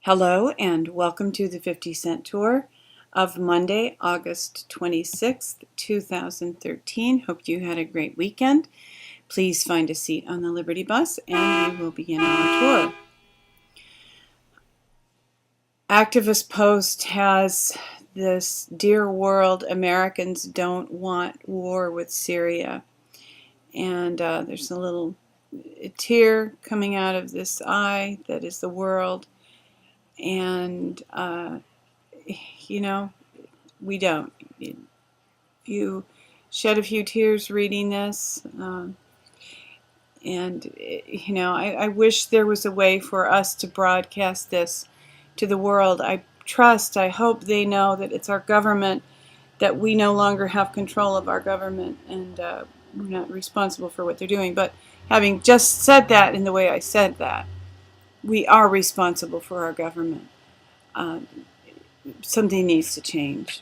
Hello and welcome to the 50-cent tour of Monday, August 26th, 2013. Hope you had a great weekend. Please find a seat on the Liberty Bus and we will begin our tour. Activist Post has this "Dear World, Americans don't want war with Syria." And there's a little tear coming out of this eye that is the world. And we don't. You shed a few tears reading this, I wish there was a way for us to broadcast this to the world. I hope they know that it's our government, that we no longer have control of our government, and we're not responsible for what they're doing. But having just said that in the way I said that, we are responsible for our government. Something needs to change.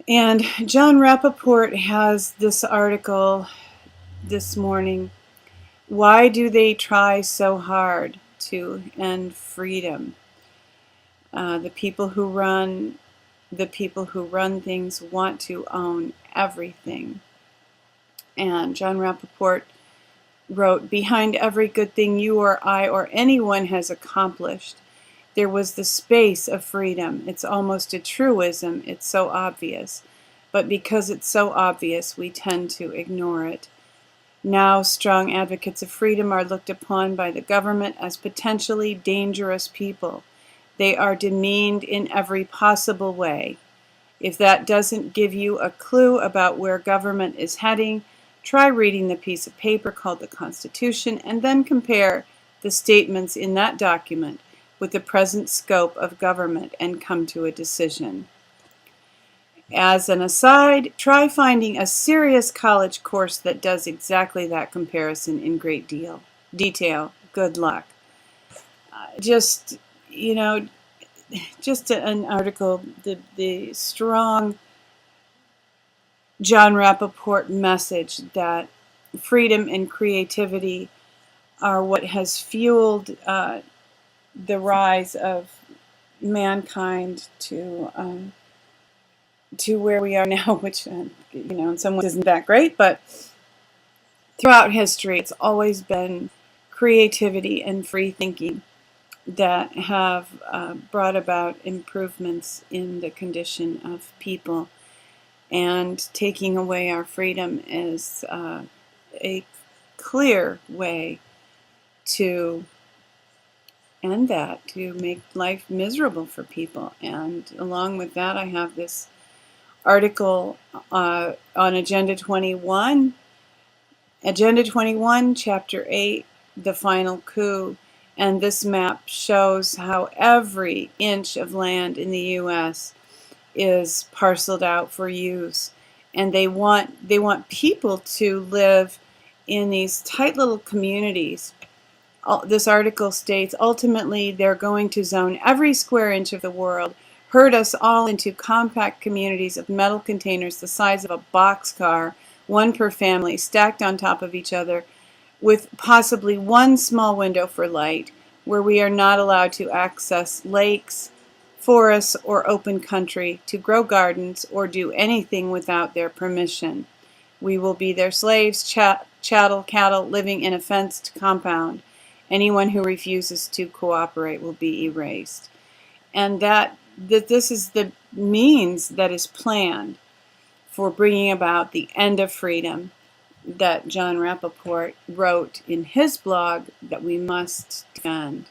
And John Rappaport has this article this morning. Why do they try so hard to end freedom? The people who run things want to own everything. And John Rappaport wrote, "Behind every good thing you or I or anyone has accomplished, there was the space of freedom. It's almost a truism. It's so obvious. But because it's so obvious, we tend to ignore it. Now, strong advocates of freedom are looked upon by the government as potentially dangerous people. They are demeaned in every possible way. If that doesn't give you a clue about where government is heading, try reading the piece of paper called the Constitution and then compare the statements in that document with the present scope of government and come to a decision. As an aside, try finding a serious college course that does exactly that comparison in great detail. Good luck." Just an article, the strong John Rappaport message that freedom and creativity are what has fueled the rise of mankind to where we are now, which in some ways isn't that great, but throughout history it's always been creativity and free thinking that have brought about improvements in the condition of people. And taking away our freedom is a clear way to end that, to make life miserable for people. And along with that, I have this article on Agenda 21, Chapter 8, The Final Coup. And this map shows how every inch of land in the U.S. is parceled out for use. And they want people to live in these tight little communities. This article states, ultimately, they're going to zone every square inch of the world, herd us all into compact communities of metal containers the size of a boxcar, one per family, stacked on top of each other, with possibly one small window for light, where we are not allowed to access lakes, forests, or open country, to grow gardens, or do anything without their permission. We will be their slaves, cattle living in a fenced compound. Anyone who refuses to cooperate will be erased." And that this is the means that is planned for bringing about the end of freedom that John Rappaport wrote in his blog that we must defend.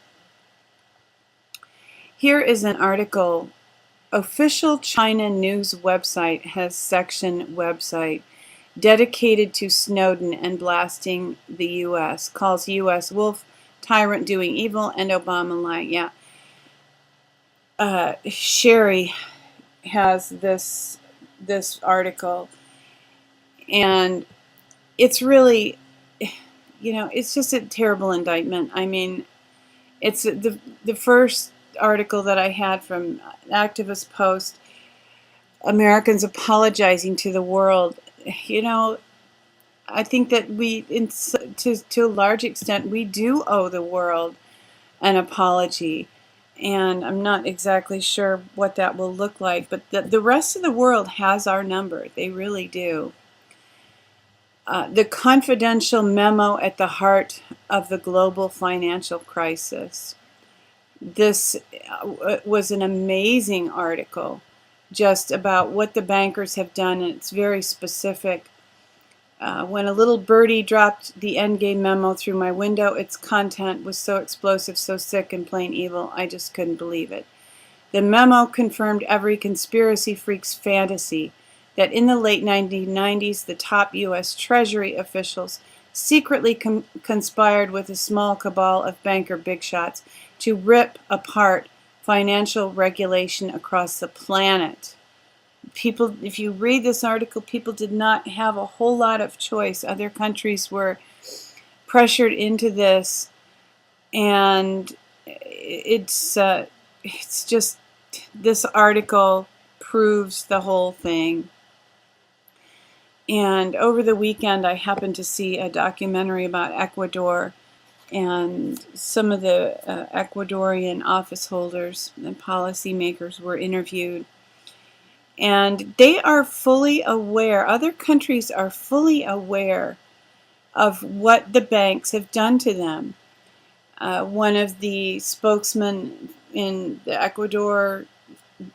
Here is an article. Official China news website has section website dedicated to Snowden and blasting the U.S. Calls U.S. wolf, tyrant doing evil, and Obama lying. Yeah. Sherry has this article, and it's really, it's just a terrible indictment. I mean, it's the first article that I had from Activist Post, Americans apologizing to the world. I think that to a large extent, we do owe the world an apology. And I'm not exactly sure what that will look like, but the rest of the world has our number. They really do. The confidential memo at the heart of the global financial crisis. This was an amazing article just about what the bankers have done, and it's very specific. When a little birdie dropped the endgame memo through my window, its content was so explosive, so sick and plain evil, I just couldn't believe it. The memo confirmed every conspiracy freak's fantasy that in the late 1990s, the top U.S. Treasury officials secretly conspired with a small cabal of banker big shots to rip apart financial regulation across the planet. People, if you read this article, people did not have a whole lot of choice. Other countries were pressured into this, and it's just, this article proves the whole thing. And over the weekend, I happened to see a documentary about Ecuador, and some of the Ecuadorian office holders and policymakers were interviewed. And they are fully aware, other countries are fully aware of what the banks have done to them. One of the spokesmen in the Ecuador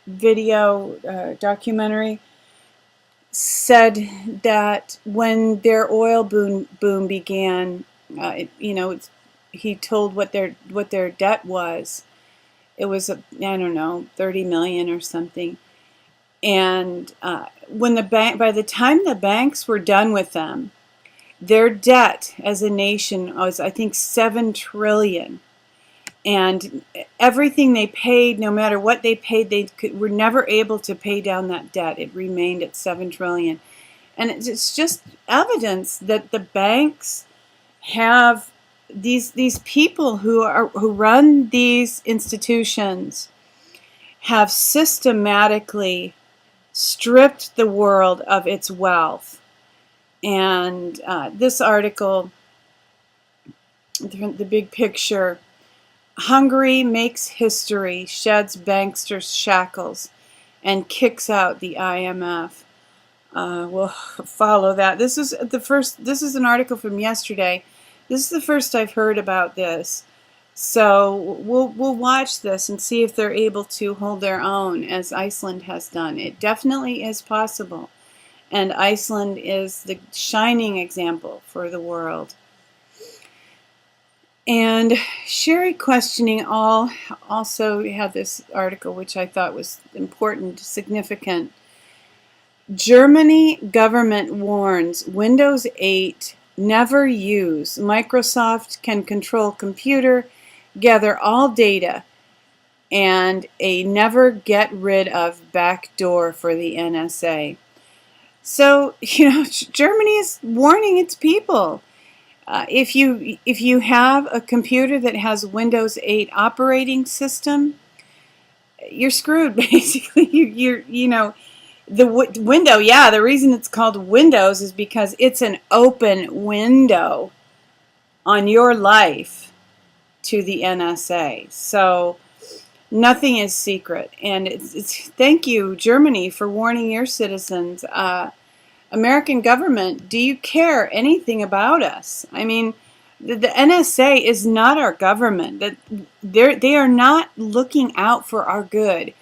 video documentary said that when their oil boom began, he told what their debt was. It was, I don't know, 30 million or something. And when by the time the banks were done with them, their debt as a nation was, I think, 7 trillion. And everything they paid, no matter what they paid, were never able to pay down that debt. It remained at 7 trillion. And it's just evidence that the banks have these people who run these institutions have systematically stripped the world of its wealth. And this article, the big picture, Hungary makes history, sheds Banksters' shackles, and kicks out the IMF. We'll follow that. This is an article from yesterday. This is the first I've heard about this. So we'll watch this and see if they're able to hold their own, as Iceland has done. It definitely is possible. And Iceland is the shining example for the world. And Sherry Questioning All also had this article, which I thought was important, significant. Germany government warns Windows 8 never use. Microsoft can control computer, gather all data, and a never get rid of backdoor for the NSA. So, Germany is warning its people. If you have a computer that has Windows 8 operating system, you're screwed. Basically, the window. Yeah, the reason it's called Windows is because it's an open window on your life to the NSA. So nothing is secret, and it's thank you, Germany, for warning your citizens. American government, do you care anything about us? I mean, the NSA is not our government. They are not looking out for our good.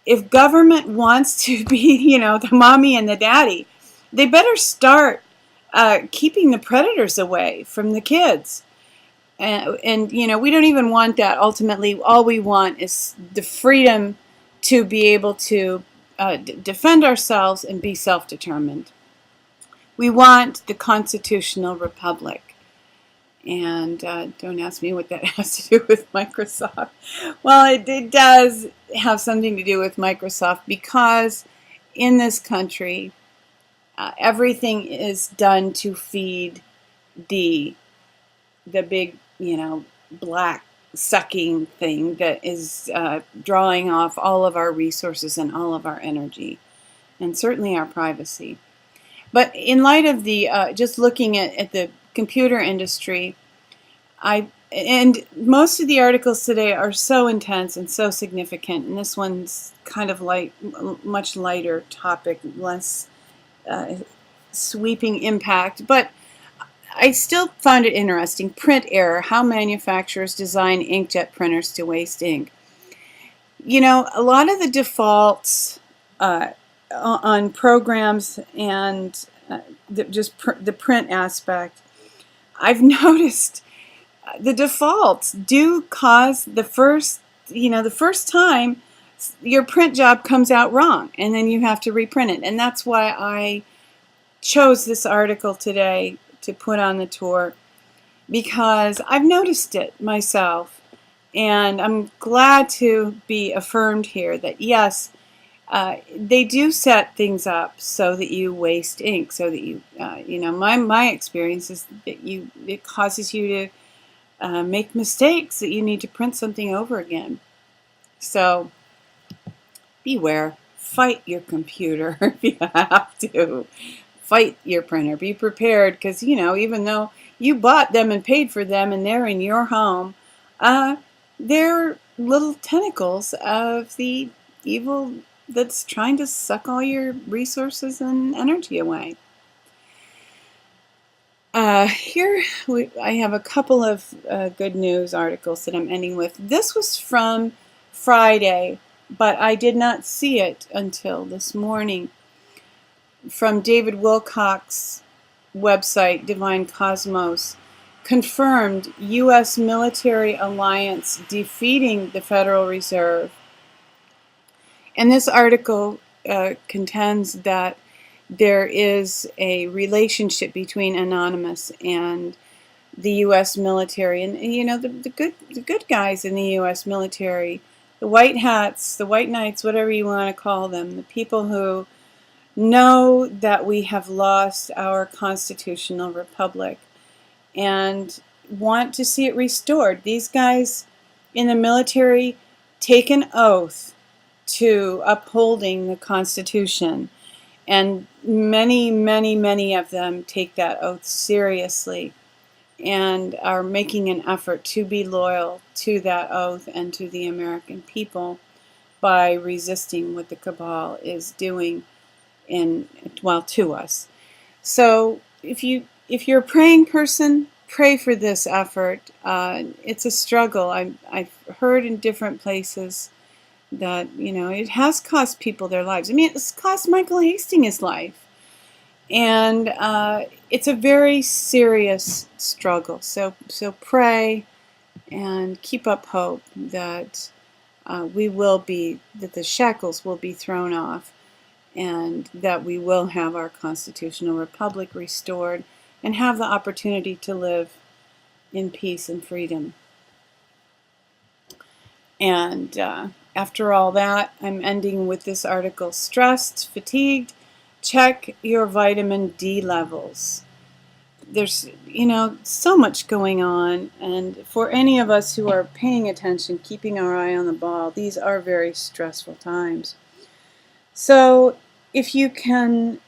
If government wants to be, the mommy and the daddy, they better start keeping the predators away from the kids. And we don't even want that. Ultimately, all we want is the freedom to be able to defend ourselves and be self-determined. We want the constitutional republic. And don't ask me what that has to do with Microsoft. Well, it does have something to do with Microsoft, because in this country, everything is done to feed the big, black sucking thing that is drawing off all of our resources and all of our energy, and certainly our privacy. But in light of the just looking at the computer industry, I And most of the articles today are so intense and so significant, and this one's kind of like much lighter topic, less sweeping impact, but I still found it interesting. Print error, how manufacturers design inkjet printers to waste ink. You know, a lot of the defaults on programs and the print aspect, I've noticed the defaults do cause the first time your print job comes out wrong, and then you have to reprint it. And that's why I chose this article today to put on the tour, because I've noticed it myself, and I'm glad to be affirmed here that yes, they do set things up so that you waste ink, so that my experience is that it causes you to make mistakes, that you need to print something over again. So beware. Fight your computer if you have to. Fight your printer. Be prepared, because even though you bought them and paid for them and they're in your home, they're little tentacles of the evil that's trying to suck all your resources and energy away. Here I have a couple of good news articles that I'm ending with. This was from Friday, but I did not see it until this morning. From David Wilcock's website, Divine Cosmos, confirmed U.S. military alliance defeating the Federal Reserve. And this article contends that there is a relationship between Anonymous and the U.S. military, and the good guys in the U.S. military, the white hats, the white knights, whatever you want to call them, the people who know that we have lost our constitutional republic and want to see it restored. These guys in the military take an oath to upholding the Constitution, and many, many, many of them take that oath seriously and are making an effort to be loyal to that oath and to the American people by resisting what the cabal is doing to us. So if you're a praying person, pray for this effort. It's a struggle. I've heard in different places that it has cost people their lives. I mean, it's cost Michael Hastings his life, and it's a very serious struggle. So pray and keep up hope that that the shackles will be thrown off, and that we will have our constitutional republic restored and have the opportunity to live in peace and freedom. And after all that, I'm ending with this article: stressed, fatigued, check your vitamin D levels. There's so much going on, and for any of us who are paying attention, keeping our eye on the ball, these are very stressful times. So if you can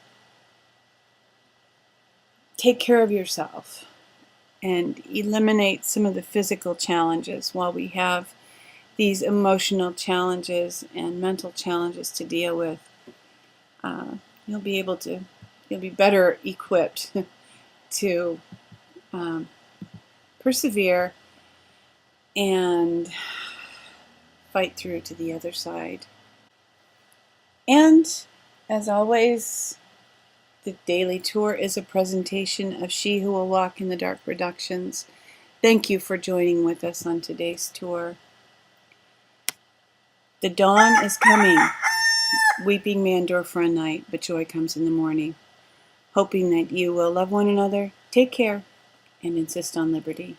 take care of yourself and eliminate some of the physical challenges while we have these emotional challenges and mental challenges to deal with, you'll be better equipped to persevere and fight through to the other side. And as always, the Daily Tour is a presentation of She Who Will Walk in the Dark Productions. Thank you for joining with us on today's tour. The dawn is coming. Weeping may endure for a night, but joy comes in the morning. Hoping that you will love one another, take care, and insist on liberty.